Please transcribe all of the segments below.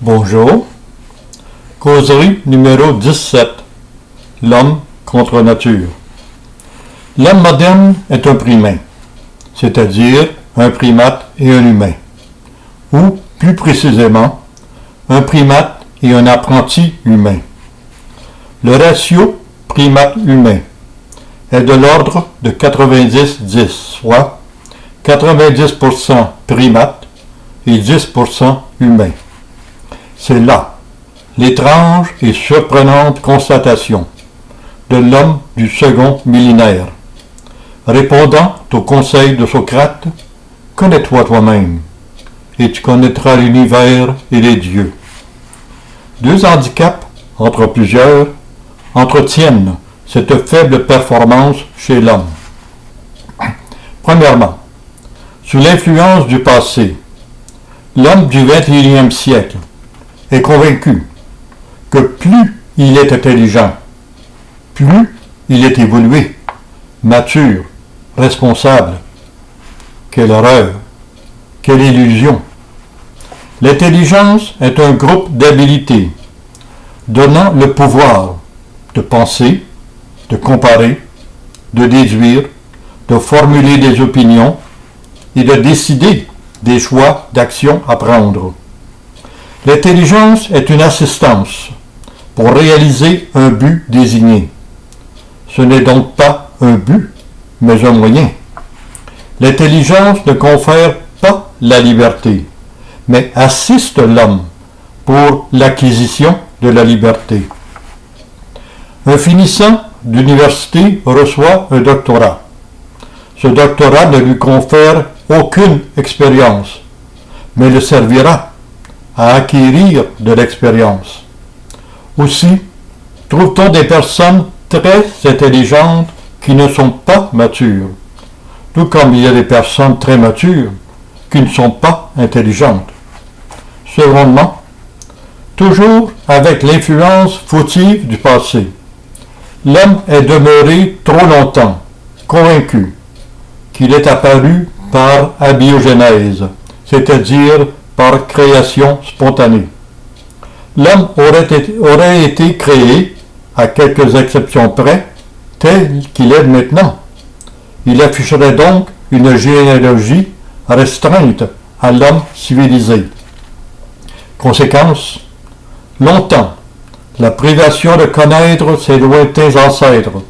Bonjour. Causerie numéro 17. L'homme contre nature. L'homme moderne est un primain, c'est-à-dire un primate et un humain. Ou, plus précisément, un primate et un apprenti humain. Le ratio primate-humain est de l'ordre de 90-10, soit 90% primate et 10% humain. C'est là l'étrange et surprenante constatation de l'homme du second millénaire. Répondant au conseil de Socrate, « Connais-toi toi-même, et tu connaîtras l'univers et les dieux. » Deux handicaps, entre plusieurs, entretiennent cette faible performance chez l'homme. Premièrement, sous l'influence du passé, l'homme du XXIe siècle est convaincu que plus il est intelligent, plus il est évolué, mature, responsable. Quelle horreur! Quelle illusion! L'intelligence est un groupe d'habilités donnant le pouvoir de penser, de comparer, de déduire, de formuler des opinions et de décider des choix d'action à prendre. L'intelligence est une assistance pour réaliser un but désigné. Ce n'est donc pas un but, mais un moyen. L'intelligence ne confère pas la liberté, mais assiste l'homme pour l'acquisition de la liberté. Un finissant d'université reçoit un doctorat. Ce doctorat ne lui confère aucune expérience, mais le servira à acquérir de l'expérience. Aussi, trouve-t-on des personnes très intelligentes qui ne sont pas matures, tout comme il y a des personnes très matures qui ne sont pas intelligentes. Secondement, toujours avec l'influence fautive du passé, l'homme est demeuré trop longtemps convaincu qu'il est apparu par abiogénèse, c'est-à-dire par création spontanée. L'homme aurait été créé, à quelques exceptions près, tel qu'il est maintenant. Il afficherait donc une généalogie restreinte à l'homme civilisé. Conséquence, longtemps, la privation de connaître ses lointains ancêtres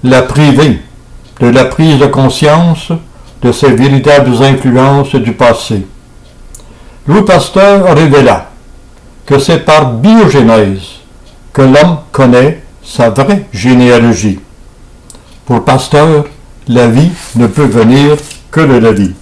l'a privé de la prise de conscience de ses véritables influences du passé. Louis Pasteur révéla que c'est par biogénèse que l'homme connaît sa vraie généalogie. Pour Pasteur, la vie ne peut venir que de la vie.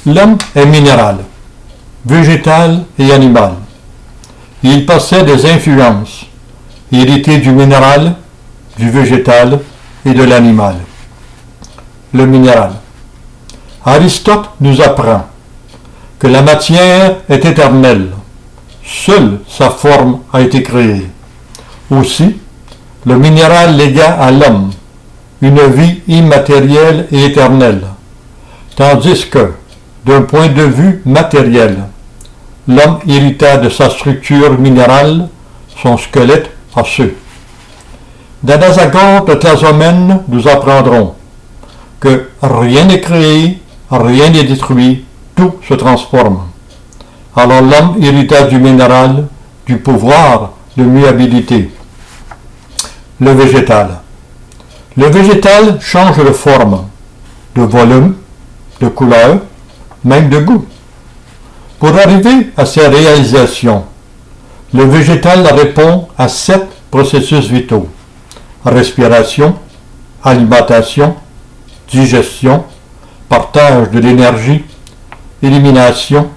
L'homme est minéral, végétal et animal. Il possède des influences héritées du minéral, du végétal et de l'animal. Le minéral. Aristote nous apprend que la matière est éternelle. Seule sa forme a été créée. Aussi, le minéral légua à l'homme une vie immatérielle et éternelle, tandis que, d'un point de vue matériel, l'homme hérita de sa structure minérale, son squelette osseux. D'Anaxagore de Clazomène, nous apprendrons que rien n'est créé, rien n'est détruit, tout se transforme. Alors l'homme hérita du minéral, du pouvoir de muabilité. Le végétal. Le végétal change de forme, de volume, de couleur, même de goût. Pour arriver à ces réalisations, le végétal répond à 7 processus vitaux: respiration, alimentation, digestion, partage de l'énergie, élimination,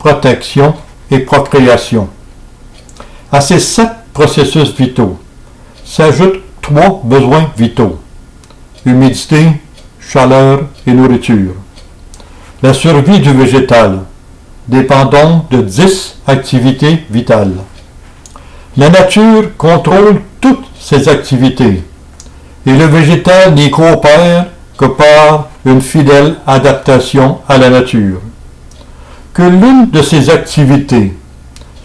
protection et procréation. À ces 7 processus vitaux s'ajoutent 3 besoins vitaux: humidité, chaleur et nourriture. La survie du végétal dépend donc de 10 activités vitales. La nature contrôle toutes ces activités et le végétal n'y coopère que par une fidèle adaptation à la nature. Que l'une de ces activités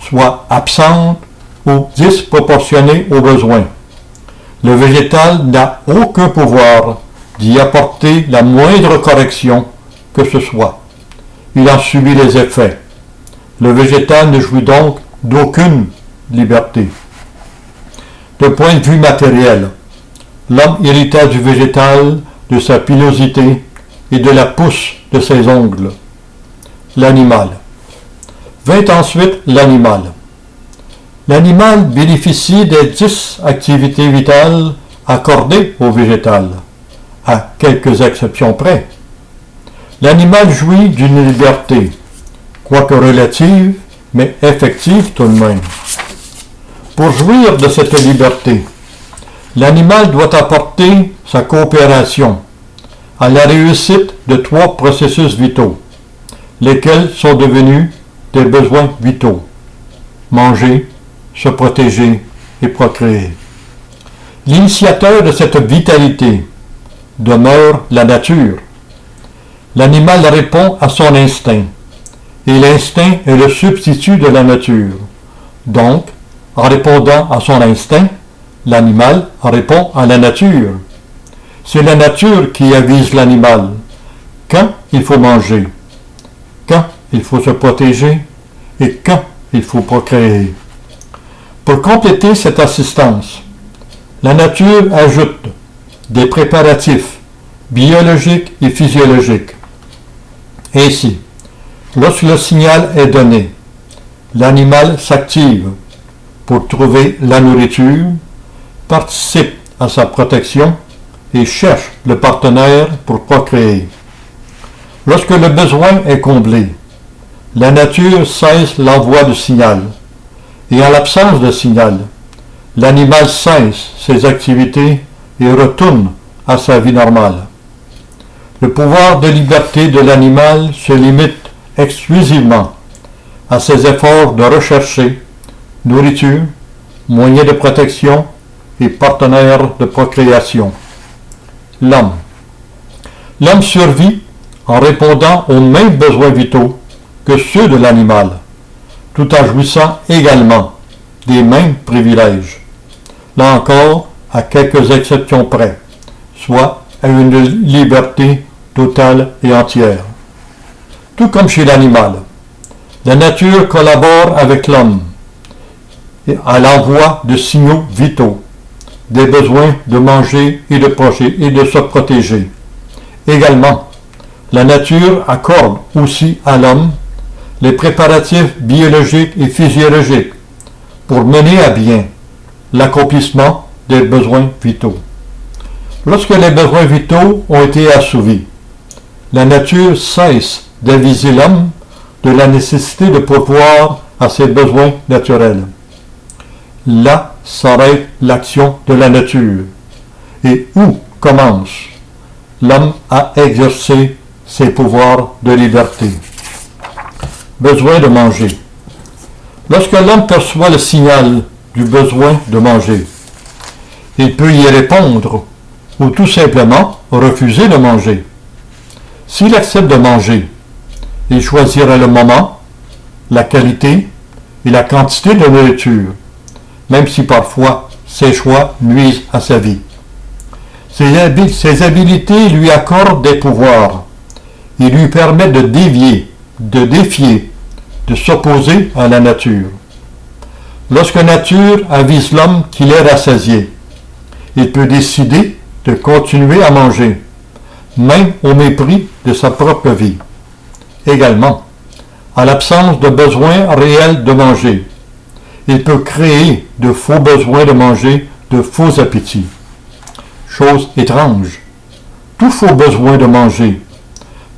soit absente ou disproportionnée aux besoins. Le végétal n'a aucun pouvoir d'y apporter la moindre correction que ce soit. Il en subit les effets. Le végétal ne jouit donc d'aucune liberté. De point de vue matériel, l'homme hérita du végétal de sa pilosité et de la pousse de ses ongles. L'animal. Vint ensuite l'animal. L'animal bénéficie des 10 activités vitales accordées au végétal, à quelques exceptions près. L'animal jouit d'une liberté, quoique relative, mais effective tout de même. Pour jouir de cette liberté, l'animal doit apporter sa coopération à la réussite de 3 processus vitaux, lesquels sont devenus des besoins vitaux: manger, se protéger et procréer. L'initiateur de cette vitalité demeure la nature. L'animal répond à son instinct, et l'instinct est le substitut de la nature. Donc, en répondant à son instinct, l'animal répond à la nature. C'est la nature qui avise l'animal quand il faut manger, quand il faut se protéger et quand il faut procréer. Pour compléter cette assistance, la nature ajoute des préparatifs biologiques et physiologiques. Ainsi, lorsque le signal est donné, l'animal s'active pour trouver la nourriture, participe à sa protection et cherche le partenaire pour procréer. Lorsque le besoin est comblé, la nature cesse l'envoi du signal, et en l'absence de signal, l'animal cesse ses activités et retourne à sa vie normale. Le pouvoir de liberté de l'animal se limite exclusivement à ses efforts de rechercher nourriture, moyens de protection et partenaires de procréation. L'homme. L'homme survit en répondant aux mêmes besoins vitaux que ceux de l'animal, tout en jouissant également des mêmes privilèges. Là encore, à quelques exceptions près, soit à une liberté totale et entière. Tout comme chez l'animal, la nature collabore avec l'homme à l'envoi de signaux vitaux, des besoins de manger et de se protéger. Également, la nature accorde aussi à l'homme les préparatifs biologiques et physiologiques pour mener à bien l'accomplissement des besoins vitaux. Lorsque les besoins vitaux ont été assouvis, la nature cesse d'aviser l'homme de la nécessité de pourvoir à ses besoins naturels. Là s'arrête l'action de la nature. Et où commence l'homme à exercer ses pouvoirs de liberté? Besoin de manger. Lorsque l'homme perçoit le signal du besoin de manger, il peut y répondre ou tout simplement refuser de manger. S'il accepte de manger, il choisira le moment, la qualité et la quantité de nourriture, même si parfois ses choix nuisent à sa vie. Ses habiletés lui accordent des pouvoirs et lui permettent de défier, de s'opposer à la nature. Lorsque nature avise l'homme qu'il est rassasié, il peut décider de continuer à manger, même au mépris de sa propre vie. Également, en l'absence de besoin réel de manger, il peut créer de faux besoins de manger, de faux appétits. Chose étrange, tout faux besoin de manger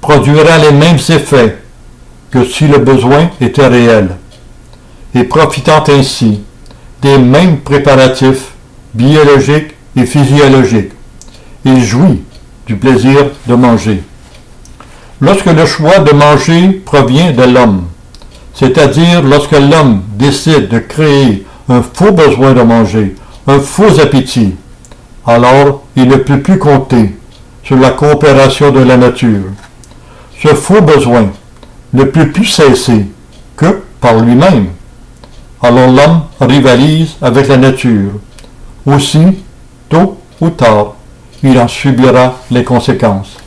produira les mêmes effets que si le besoin était réel, et profitant ainsi des mêmes préparatifs biologiques et physiologiques, il jouit du plaisir de manger. Lorsque le choix de manger provient de l'homme, c'est-à-dire lorsque l'homme décide de créer un faux besoin de manger, un faux appétit, alors il ne peut plus compter sur la coopération de la nature. Ce faux besoin ne peut plus cesser que par lui-même. alors l'homme rivalise avec la nature. Aussi, tôt ou tard, il en subira les conséquences.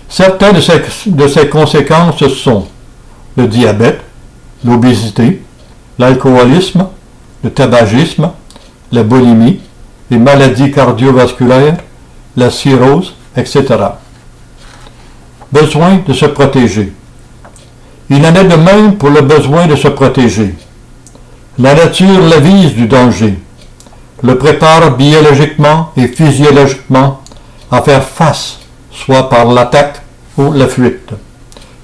Certaines de ces conséquences sont le diabète, l'obésité, l'alcoolisme, le tabagisme, la boulimie, les maladies cardiovasculaires, la cirrhose, etc. Besoin de se protéger. Il en est de même pour le besoin de se protéger. La nature l'avise du danger, le prépare biologiquement et physiologiquement à faire face, soit par l'attaque ou la fuite.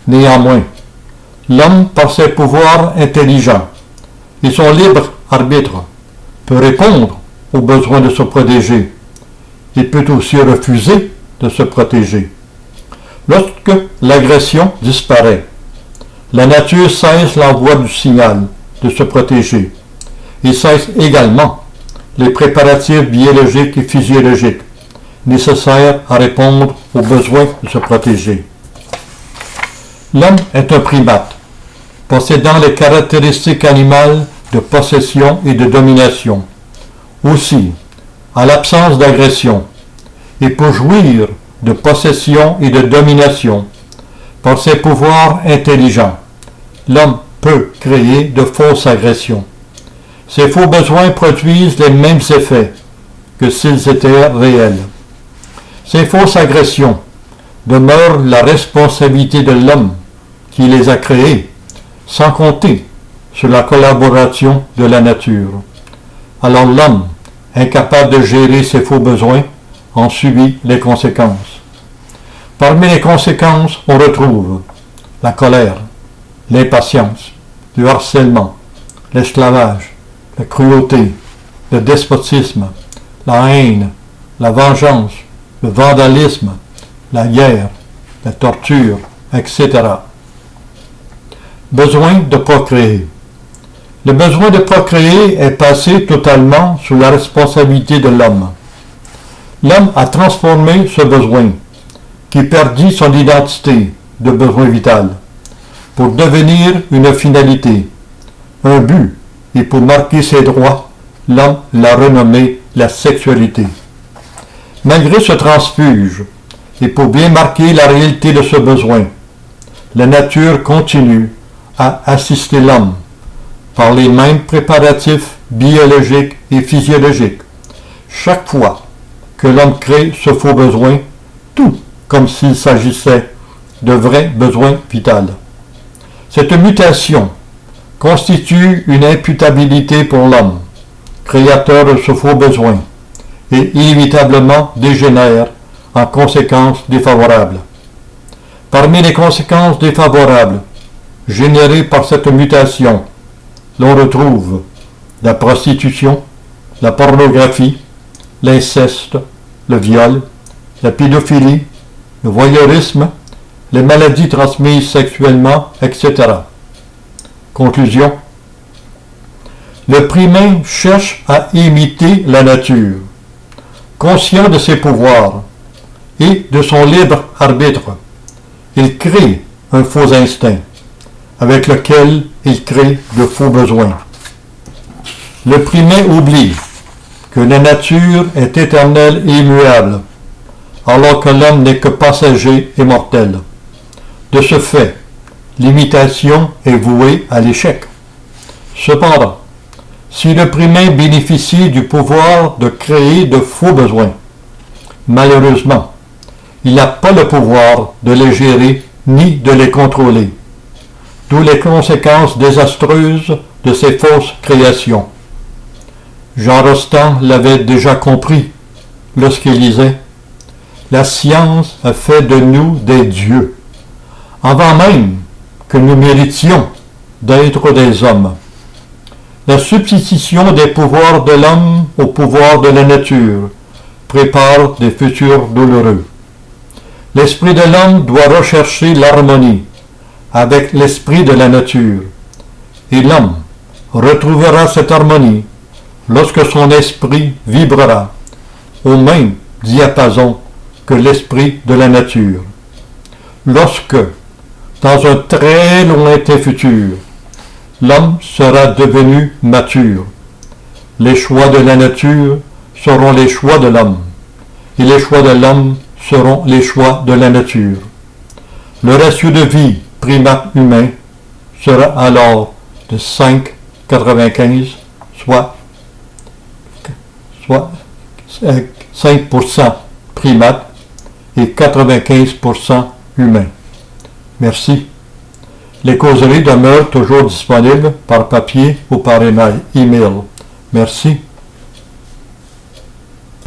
Néanmoins, l'homme, par ses pouvoirs intelligents et son libre arbitre, peut répondre au besoin de se protéger. Il peut aussi refuser de se protéger. Lorsque l'agression disparaît, la nature cesse l'envoi du signal de se protéger et cesse également les préparatifs biologiques et physiologiques nécessaires à répondre aux besoins de se protéger. L'homme est un primate, possédant les caractéristiques animales de possession et de domination. Aussi, à l'absence d'agression, et pour jouir de possession et de domination, par ses pouvoirs intelligents, l'homme peut créer de fausses agressions. Ces faux besoins produisent les mêmes effets que s'ils étaient réels. Ces fausses agressions demeurent la responsabilité de l'homme qui les a créées, sans compter sur la collaboration de la nature. Alors l'homme, incapable de gérer ses faux besoins, en subit les conséquences. Parmi les conséquences, on retrouve la colère, l'impatience, le harcèlement, l'esclavage, la cruauté, le despotisme, la haine, la vengeance, le vandalisme, la guerre, la torture, etc. Besoin de procréer. Le besoin de procréer est passé totalement sous la responsabilité de l'homme. L'homme a transformé ce besoin, qui perdit son identité de besoin vital, pour devenir une finalité, un but, et pour marquer ses droits, l'homme l'a renommé la sexualité. Malgré ce transfuge, et pour bien marquer la réalité de ce besoin, la nature continue à assister l'homme par les mêmes préparatifs biologiques et physiologiques. Chaque fois que l'homme crée ce faux besoin, tout comme s'il s'agissait de vrais besoins vitaux. Cette mutation constitue une imputabilité pour l'homme, créateur de ce faux besoin, et inévitablement dégénère en conséquences défavorables. Parmi les conséquences défavorables générées par cette mutation, l'on retrouve la prostitution, la pornographie, l'inceste, le viol, la pédophilie, le voyeurisme, les maladies transmises sexuellement, etc. Conclusion. Le primat cherche à imiter la nature, conscient de ses pouvoirs et de son libre arbitre. Il crée un faux instinct, avec lequel il crée de faux besoins. Le primat oublie que la nature est éternelle et immuable, alors que l'homme n'est que passager et mortel. De ce fait, l'imitation est vouée à l'échec. Cependant, si le primat bénéficie du pouvoir de créer de faux besoins, malheureusement, il n'a pas le pouvoir de les gérer ni de les contrôler, d'où les conséquences désastreuses de ces fausses créations. Jean Rostand l'avait déjà compris lorsqu'il disait « La science a fait de nous des dieux, avant même que nous méritions d'être des hommes. » La substitution des pouvoirs de l'homme au pouvoir de la nature prépare des futurs douloureux. L'esprit de l'homme doit rechercher l'harmonie avec l'esprit de la nature, et l'homme retrouvera cette harmonie lorsque son esprit vibrera au même diapason que l'esprit de la nature. Lorsque, dans un très lointain futur, l'homme sera devenu mature. Les choix de la nature seront les choix de l'homme, et les choix de l'homme seront les choix de la nature. Le ratio de vie primate-humain sera alors de 5,95, soit 5% primate et 95% humain. Merci. Les causeries demeurent toujours disponibles par papier ou par email. Merci.